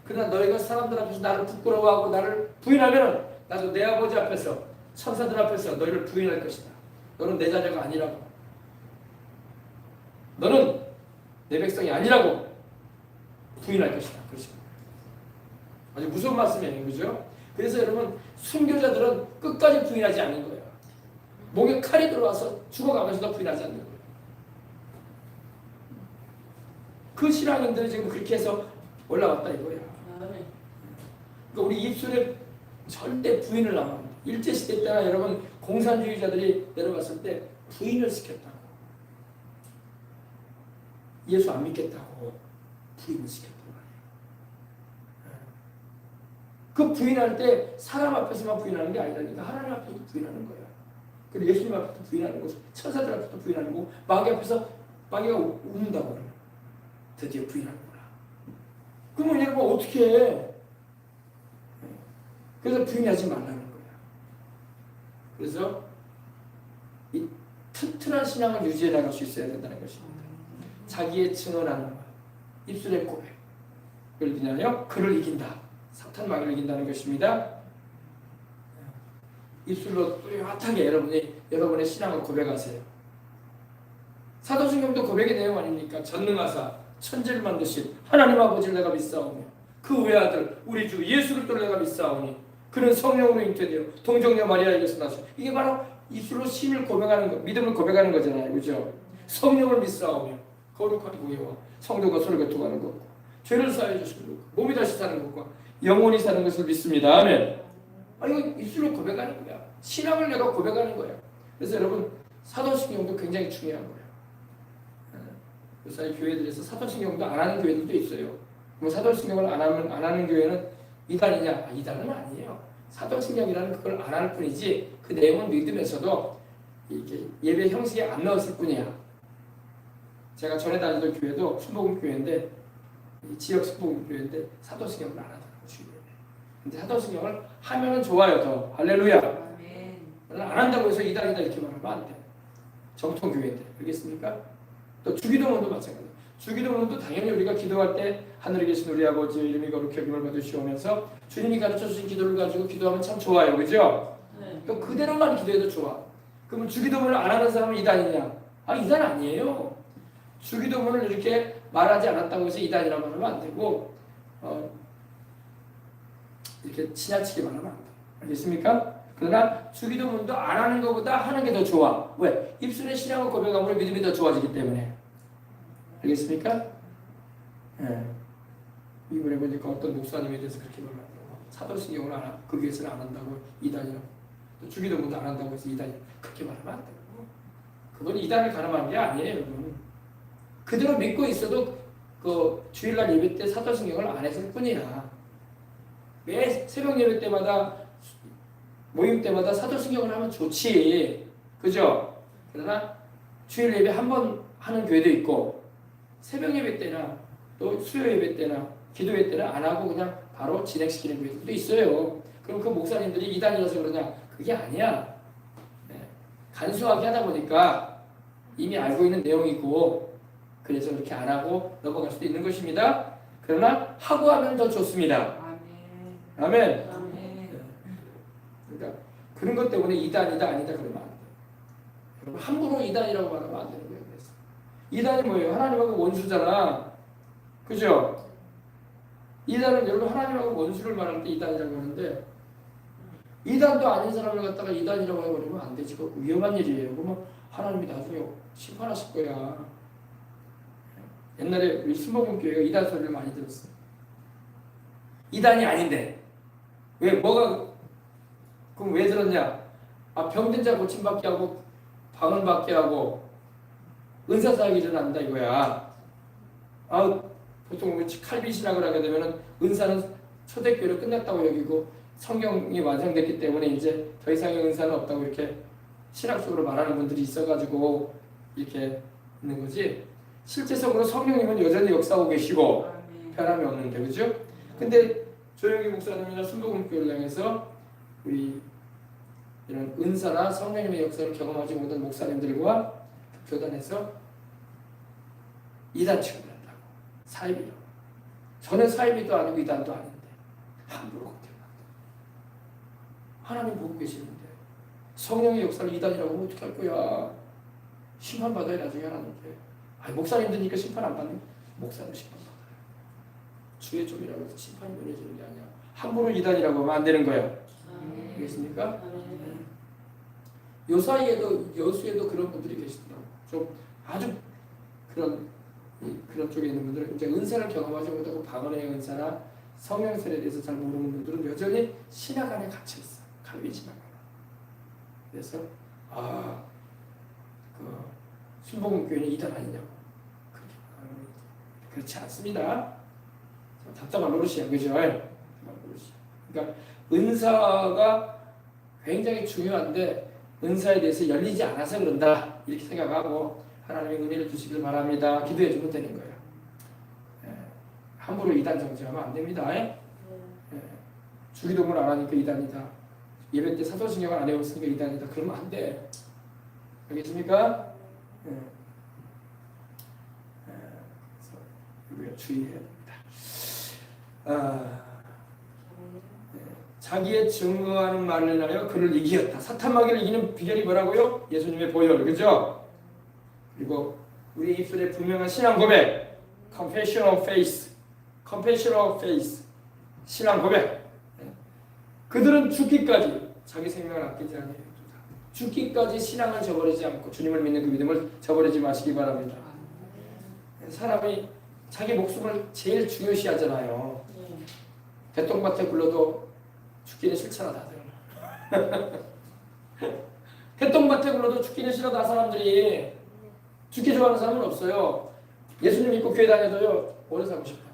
그러나 너희가 사람들 앞에서 나를 부끄러워하고 나를 부인하면 나도 내 아버지 앞에서 천사들 앞에서 너희를 부인할 것이다. 너는 내 자녀가 아니라고. 너는 내 백성이 아니라고 부인할 것이다. 그렇죠. 아주 무서운 말씀이에요. 그죠? 그래서 여러분 순교자들은 끝까지 부인하지 않는 거예요. 목에 칼이 들어와서 죽어가면서도 부인하지 않는 거예요. 그 신앙인들이 지금 그렇게 해서 올라왔다 이거예요. 아멘. 그러니까 우리 입술에 절대 부인을 안 합니다. 일제시대 때나 여러분 공산주의자들이 내려갔을 때 부인을 시켰다고. 예수 안 믿겠다고 부인을 시켰단 말이에요. 그 부인할 때 사람 앞에서만 부인하는 게 아니라니까 하나님 앞에서도 부인하는 거야. 그리고 예수님 앞에서도 부인하는 거고 천사들 앞에서도 부인하는 거고 마귀 앞에서 마귀가 웃는다고 그래요. 드디어 부인하는구나. 그러면 여러분 어떻게 해? 그래서 부인하지 말라는 거야. 그래서 이 튼튼한 신앙을 유지해 나갈 수 있어야 된다는 것입니다. 자기의 증언하는 것, 입술의 고백을 위하여 그를 이긴다. 사탄 마귀를 이긴다는 것입니다. 입술로 뚜렷하게 여러분의 신앙을 고백하세요. 사도신경도 고백의 내용 아닙니까? 전능하사 천지를 만드신 하나님 아버지를 내가 믿사오며 그 외아들 우리 주 예수 그리스도를 내가 믿사오니 그는 성령으로 잉태되어 동정녀 마리아에게서 나서 이게 바로 입술로 신을 고백하는 거, 믿음을 고백하는 거잖아요. 그죠? 성령을 믿사오며 거룩한 구애와 성도가 서로 교통하는 것과 죄를 사해 주시는 것과 몸이 다시 사는 것과 영원히 사는 것을 믿습니다. 아멘. 이거 입술로 고백하는 거야. 신앙을 내가 고백하는 거야. 그래서 여러분 사도신경도 굉장히 중요한 거예요. 요새 교회들에서 사도신경도 안 하는 교회들도 있어요. 뭐 사도신경을 안 하는 교회는 이단이냐? 이단은 아니에요. 사도신경이라는 그걸 안 할 뿐이지 그 내용은 믿으면서도 이렇게 예배 형식에 안 넣었을 뿐이야. 제가 전에 다니던 교회도 순복음교회인데 이 지역 순복음교회인데 사도신경을 안 하더라고요. 주일에. 근데 사도신경을 하면은 좋아요. 더 할렐루야. 아멘. 안 한다고 해서 이단이다 이렇게 말하면 안 돼. 정통교회인데 알겠습니까? 또 주기도문도 마찬가지예요. 주기도문도 당연히 우리가 기도할 때 하늘에 계신 우리 아버지 이름이 거룩히 여김을 받으시오면서 주님이 가르쳐 주신 기도를 가지고 기도하면 참 좋아요. 그죠? 네. 또 그대로만 기도해도 좋아. 그러면 주기도문을 안 하는 사람은 이단이냐? 아, 이단 아니에요. 주기도문을 이렇게 말하지 않았다고 해서 이단이라고 하면 안 되고 이렇게 지나치게 말하면 안 돼. 알겠습니까? 그러나 주기도문도 안 하는 것보다 하는 게 더 좋아. 왜? 입술에 신앙을 고백함으로 믿음이 더 좋아지기 때문에. 알겠습니까? 예. 이번에 보니까 어떤 목사님에 대해서 그렇게 말하더라고. 사도신경을 그 교회에서는 안 한다고 이단이라고. 또 주기도문도 안 한다고 해서 이단이 그렇게 말하면 안 되고. 그건 이단을 가늠하는 게 아니에요, 여러분. 그대로 믿고 있어도 그 주일날 예배 때 사도신경을 안 했을 뿐이야. 매 새벽 예배 때마다 모임 때마다 사도신경을 하면 좋지. 그죠? 그러나 주일 예배 한 번 하는 교회도 있고 새벽 예배 때나 또 수요 예배 때나 기도 예배 때는 안 하고 그냥 바로 진행시키는 교회들도 있어요. 그럼 그 목사님들이 이단이라서 그러냐? 그게 아니야. 네. 간소하게 하다 보니까 이미 알고 있는 내용이고 그래서 이렇게 안 하고 넘어갈 수도 있는 것입니다. 그러나 하고 하면 더 좋습니다. 아멘. 아멘. 아멘. 그러니까 그런 것 때문에 이단이다 아니다 그러면 안 돼. 여러분 함부로 이단이라고 말하면 안 되는 거예요. 그래서 이단이 뭐예요? 하나님하고 원수잖아. 그죠? 이단은 여러분 하나님하고 원수를 말할 때 이단이라고 하는데 이단도 아닌 사람을 갖다가 이단이라고 해버리면 안 되지. 그거 위험한 일이에요. 그러면 하나님이 나중에 심판하실 거야. 옛날에 우리 순복음교회가 이단 소리를 많이 들었어요. 이단이 아닌데 왜 뭐가 그럼 왜 들었냐? 아 병든 자 고침받게 하고 방언 받게 하고 은사 사역이 일어난다 이거야. 아 보통 우리 칼빈 신학을 하게 되면은 은사는 초대교회로 끝났다고 여기고 성경이 완성됐기 때문에 이제 더 이상의 은사는 없다고 이렇게 신학적으로 말하는 분들이 있어가지고 이렇게 있는 거지. 실제적으로 성령님은 여전히 역사하고 계시고 아멘. 변함이 없는데 그죠? 근데 조영기 목사님이나 순복음교회를 향해서 우리 이런 은사나 성령님의 역사를 경험하지 못한 목사님들과 교단에서 이단 취급을 한다고. 사이비라고. 저는 사이비도 아니고 이단도 아닌데 함부로 그렇게 한다. 하나님 보고 계시는데 성령의 역사를 이단이라고 하면 어떻게 할 거야? 심판받아야 나중에 하나님께. 아니 목사님들니까 심판 안 받는 목사는 심판받아요. 주의 종이라고 해서 심판이 면해지는 게 아니야. 함부로 이단이라고 하면 안 되는 거예요. 아멘. 알겠습니까? 아멘. 요 사이에도 여수에도 그런 분들이 계시더라고. 좀 아주 그런 쪽에 있는 분들은 이제 은사를 경험하지 못하고 방언의 은사나 성령설에 대해서 잘 모르는 분들은 여전히 신학 안에 갇혀 있어. 칼빈 신학 안에. 그래서 그 순복음교회는 이단 아니냐고 그렇게 말하는 거예요. 그렇지 않습니다. 답답한 노릇이야, 그죠? 답답한 노릇이야. 그러니까 은사가 굉장히 중요한데 은사에 대해서 열리지 않아서 그런다 이렇게 생각하고 하나님의 은혜를 주시길 바랍니다. 기도해 주면 되는 거예요. 함부로 이단 정죄하면 안 됩니다. 주기도문 안 하니까 이단이다. 예배 때 사도신경을 안 해왔으니까 이단이다. 그러면 안 돼. 알겠습니까? 그래서 우리가 주의해야 됩니다. 자기의 증거하는 말을 인하여 그를 이기었다. 사탄마귀를 이기는 비결이 뭐라고요? 예수님의 보혈, 그죠? 그리고 우리 입술에 분명한 신앙 고백, confession of faith, confession of faith, 신앙 고백. 그들은 죽기까지 자기 생명을 아끼지 않아요. 죽기까지 신앙을 저버리지 않고 주님을 믿는 그 믿음을 저버리지 마시기 바랍니다. 사람이 자기 목숨을 제일 중요시하잖아요. 대똥밭에 굴러도 죽기는 싫잖아 다들. 대똥밭에 굴러도 죽기는 싫어 다 사람들이. 죽기 좋아하는 사람은 없어요. 예수님 믿고 교회 다녀도요 오래 살고 싶어.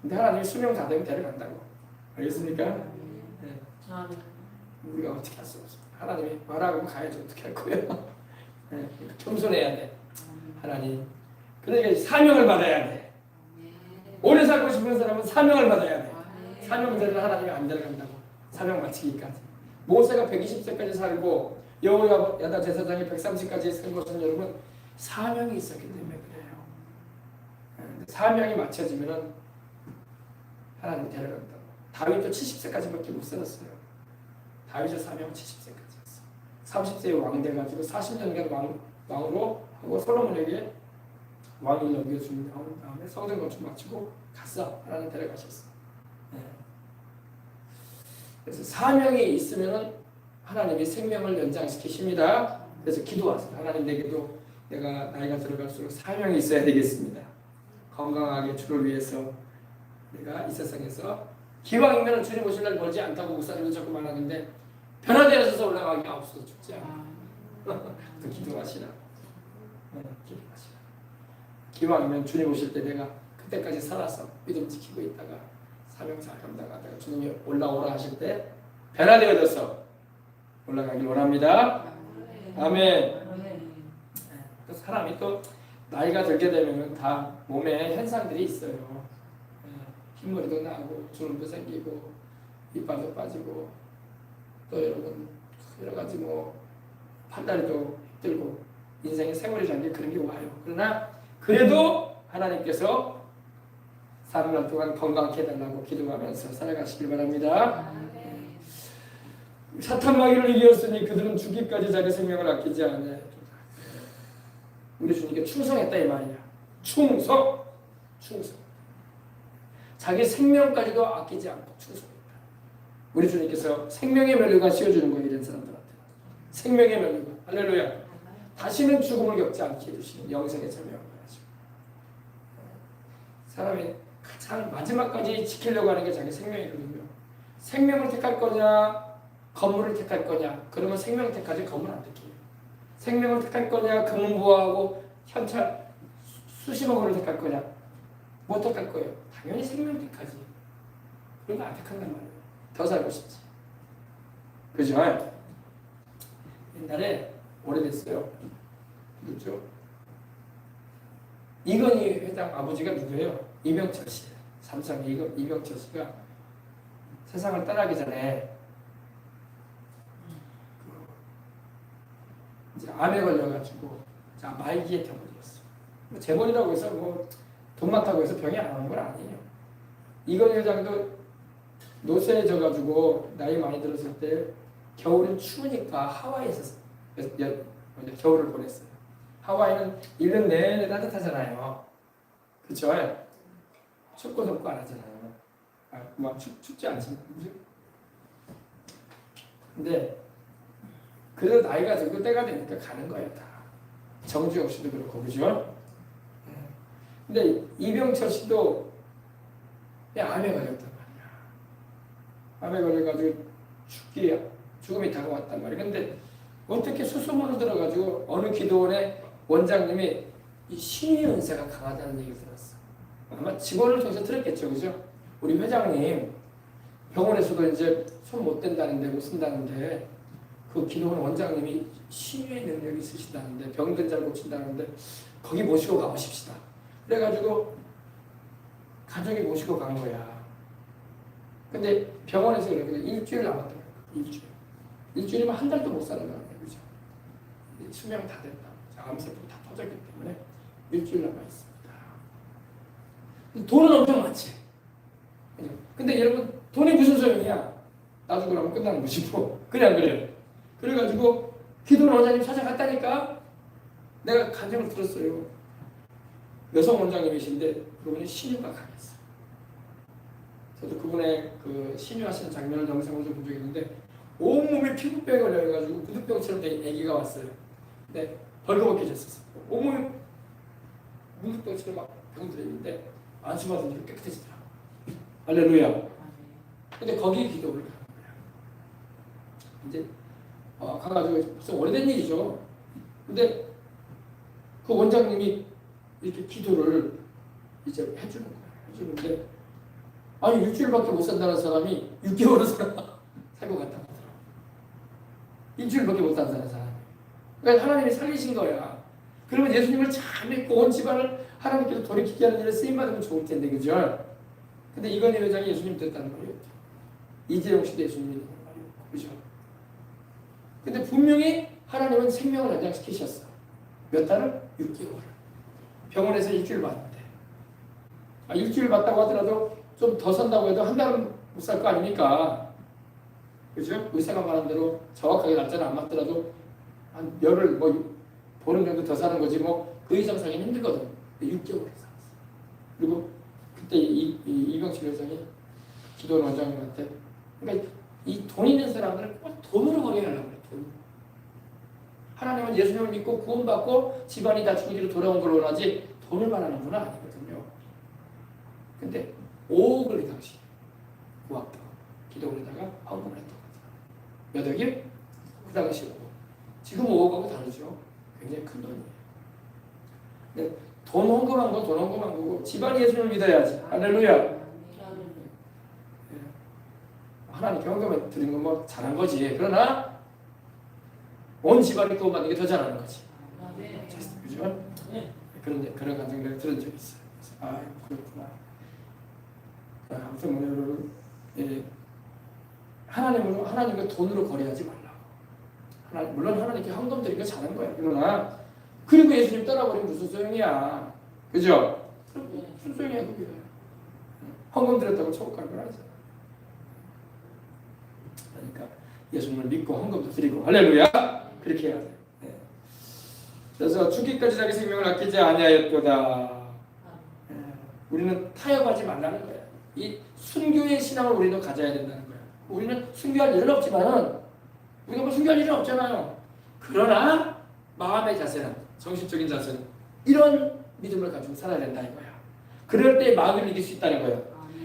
근데 하나님이 수명 다 되면 데려간다고. 알겠습니까? 아멘. 우리가 어떻게 할 수 없습니다. 하나님이 말하고 가야지 어떻게 할 거예요. 네, 겸손해야 돼. 하나님. 그러니까 사명을 받아야 돼. 오래 살고 싶은 사람은 사명을 받아야 돼. 사명대로 하나님이 안 데려간다고. 사명 마치기까지. 모세가 120세까지 살고 여호야다 제사장이 130까지 산 것은 여러분 사명이 있었기 때문에 그래요. 사명이 맞춰지면은 하나님 데려간다고. 다윗도 70세까지밖에 못 살았어요. 다윗의 사명은 70세까지였어. 30세에 왕 돼가지고 40년간 왕으로 하고 솔로몬에게 왕을 넘겨준 다음에 성전 건축 마치고 갔어. 하나님 데려가셨어. 네. 그래서 사명이 있으면은 하나님이 생명을 연장시키십니다. 그래서 기도하세요. 하나님 내게도 내가 나이가 들어갈수록 사명이 있어야 되겠습니다. 건강하게 주를 위해서 내가 이 세상에서 기왕이면 주님 오실 날 멀지 않다고 목사님은 자꾸 말하는데 변화되어서 올라가기 없어서 죽지 않아. 또 기도하시라. 기도하시라. 기왕이면 주님 오실 때 내가 그때까지 살아서 믿음 지키고 있다가 사명사 감당하다가 주님이 올라오라 하실 때 변화되어져서 올라가길 원합니다. 아멘. 또 사람이 또 나이가 들게 되면 다 몸에 현상들이 있어요. 흰머리도 나고 주름도 생기고 이빨도 빠지고 또 여러분 여러 가지 뭐 판다리도 힘들고 인생의 세월이라는 게 그런 게 와요. 그러나 그래도 하나님께서 3년 동안 건강케 해달라고 기도하면서 살아가시길 바랍니다. 사탄 마귀를 이겼으니 그들은 죽기까지 자기 생명을 아끼지 않아. 우리 주님께 충성했다 이 말이야. 충성. 자기 생명까지도 아끼지 않고 충성했다. 우리 주님께서 생명의 면류관 씌워주는 거예요. 이런 사람들한테. 생명의 면류관. 할렐루야. 다시는 죽음을 겪지 않게 해주시는 영생의 참여한 거야죠. 사람이 가장 마지막까지 지키려고 하는 게 자기 생명이거든요. 생명을 택할 거냐 건물을 택할 거냐. 그러면 생명을 택하지 건물 안 택해요. 생명을 택할 거냐 금은부하고 현찰 수십억을 택할 거냐. 뭐 택할 거예요? 당연히 생명 택하지. 그런 거 안 택한단 말이에요. 더 살고 싶지. 그죠? 옛날에 오래됐어요. 누구죠? 이건희 회장 아버지가 누구예요? 이병철 씨. 삼성 이병철 씨가 세상을 떠나기 전에 이제 암에 걸려가지고 말기에 돼버렸어. 재벌이라고 해서 뭐 돈 많다고 해서 병이 안 오는 건 아니에요. 이건희 회장도 노쇠해져가지고 나이 많이 들었을 때 겨울은 추우니까 하와이에서 겨울을 보냈어요. 하와이는 1년 내내 따뜻하잖아요. 그쵸? 춥고 덥고 안 하잖아요. 막 춥지 않지만. 근데 그래도 나이가 들고 때가 되니까 가는 거예요. 다. 정주영 씨도 그렇고 그죠? 근데 이병철 씨도 암에 걸렸단 말이야. 암에 걸려가지고 죽음이 다가왔단 말이야. 근데 어떻게 수소문을 들어가지고 어느 기도원에 원장님이 이 신의 은사가 강하다는 얘기를 들었어. 아마 직원을 통해서 들었겠죠, 그죠? 우리 회장님 병원에서도 이제 손 못 댄다는데 못 쓴다는데 그 기도원 원장님이 신의 능력이 있으시다는데 병든 잘 고친다는데 거기 모시고 가보십시다. 그래가지고 가족이 모시고 간 거야. 근데 병원에서 그러니까 일주일 남았더라고. 일주일이면 한 달도 못 사는 거 아니에요, 그죠? 수명 다 됐다. 암세포 다 터졌기 때문에 일주일 남아 있습니다. 돈은 엄청 많지. 근데 여러분 돈이 무슨 소용이야? 나중에 하면 끝나는 것이고. 그래 안 그래요? 그래가지고 기도원 원장님 찾아갔다니까 내가 간증을 들었어요. 여성 원장님이신데 그분이 신유가 강했어요. 저도 그분의 그 신유하시는 장면을 영상으로 좀 본 적이 있는데 온몸에 피부병에 걸려가지고 구두병처럼 된 아기가 왔어요. 근데 벌거벗겨졌었어요. 온몸에 구두병처럼 막 병들어 있는데 안수받은 뒤로 깨끗해지더라고요. 할렐루야. 근데 거기 기도를 가는 거예요. 이제 가가지고 벌써 오래된 일이죠. 근데 그 원장님이 이렇게 기도를 이제 해주는 거예요. 해주는데 아니 일주일밖에 못 산다는 사람이 6개월을 살고 갔다고 하더라고요. 일주일밖에 못 산다는 사람이. 그러니까 하나님이 살리신 거야. 그러면 예수님을 잘 믿고 온 집안을 하나님께서 돌이키게 하는 일에 쓰임받으면 좋을 텐데, 그죠? 근데 이건희 회장이 예수님 됐다는 말이에요. 이재용 씨도 예수님이 됐다는 말이에요. 그죠? 근데 분명히 하나님은 생명을 연장시키셨어. 몇 달을? 6개월. 병원에서 일주일 봤는데. 일주일 봤다고 하더라도 좀 더 산다고 해도 한 달은 못 살 거 아닙니까? 그죠? 의사가 말한 대로 정확하게 날짜는 안 맞더라도 한 열흘 보름 정도 더 사는 거지 그 이상 살기는 힘들거든. 6개월을 살았어. 그리고 그때 이병철 회장이 기도원 원장님한테 그러니까 이 돈 있는 사람들은 꼭 돈으로 거래하려고 그래. 돈. 하나님은 예수님을 믿고 구원받고 집안이 다 주기로 돌아온 걸 원하지 돈을 말하는 건 아니거든요. 근데 5억을 이 당시 구합도 기도원에다가 헌금을 했던 거죠. 몇 억이? 그 당시 5억. 지금 5억하고 다르죠. 굉장히 큰 돈이에요. 근데 돈 헌금한 건 돈 헌금한 거고 집안이 예수님을 믿어야지. 할렐루야. 하나님께 헌금을 드린 건 잘한 거지. 그러나 온 집안이 구원받는 게 더 잘하는 거지. 그죠? 그런 감정을 들은 적이 있어요. 그렇구나. 아무튼 여러분, 하나님과 돈으로 거래하지 말라고. 물론 하나님께 헌금 드린 거 잘한 거야. 그러나 그리고 예수님 떠나버리면 무슨 소용이야. 그죠? 무슨 소용이야 그게. 헌금 드렸다고 천국 가는 건 아니잖아. 그러니까 예수님을 믿고 헌금도 드리고 할렐루야. 그렇게 해야 돼. 네. 그래서 죽기까지 자기 생명을 아끼지 아니하였도다. 우리는 타협하지 말라는 거야. 이 순교의 신앙을 우리도 가져야 된다는 거야. 우리는 순교할 일은 없지만은 우리가 순교할 일은 없잖아요. 그러나 마음의 자세는 정신적인 자세는 이런 믿음을 가지고 살아야 된다 이거야. 그럴 때 마음을 이길 수 있다는 거야.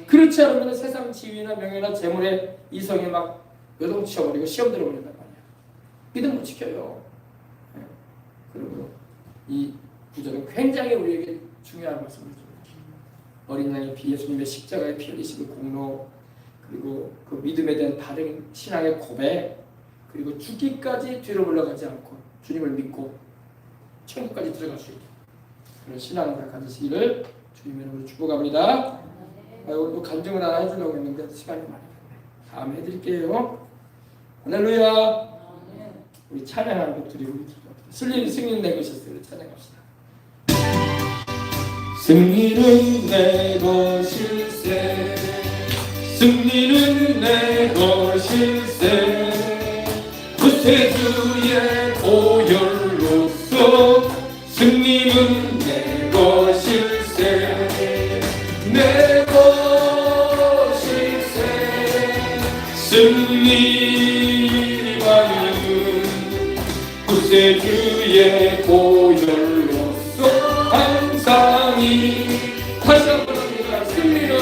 그렇지 않으면 세상 지위나 명예나 재물에 이성에 막 요동치어버리고 시험 들어버린단 말이야. 믿음 못 지켜요. 그리고 이 구절은 굉장히 우리에게 중요한 말씀을 줍니다. 어린 양의 피, 예수님의 십자가의 피 흘리심의 공로, 그리고 그 믿음에 대한 다른 신앙의 고백, 그리고 죽기까지 뒤로 물러가지 않고 주님을 믿고 천국까지 들어갈 수 있게 그런 신앙을 가지시기를 주님의 이름으로 축복합니다. 오늘도 간증을 하나 해주려고 했는데 시간이 많이 됐네. 다음에 해드릴게요. 할렐루야. 우리 찬양하는 곡 드리고 승리는 내 것이었어요. 찬양합시다. 승리는 내 것일세, 승리는 내 것일세, 구세주의 보혈로서 승리는 내 것일세, 내 것일세, 승리만은 구세주의 보혈로서 항상이 다시 한번 합니다. 승리는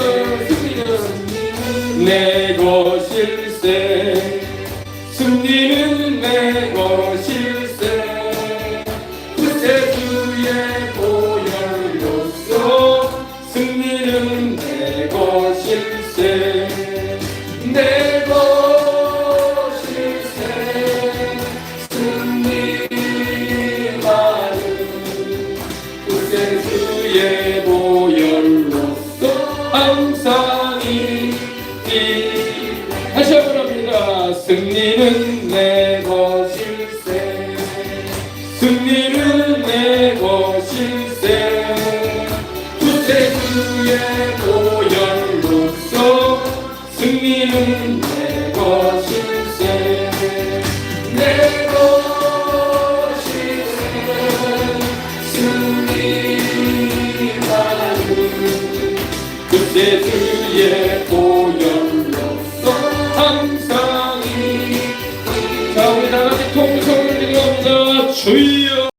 내 것일세, 승리는 내 것일세, 구세주의 보혈로서 승리는 내 것일세, 내 것일세, 승리만은 구세주의 보혈로서 항상이 다시 한번 합니다. 승리는 내 것일세, 승리는 내 것일세, 구세주의 보혈로서 승리는 내 것일세, 내 것일세, 승리만은 구세주의 보혈로서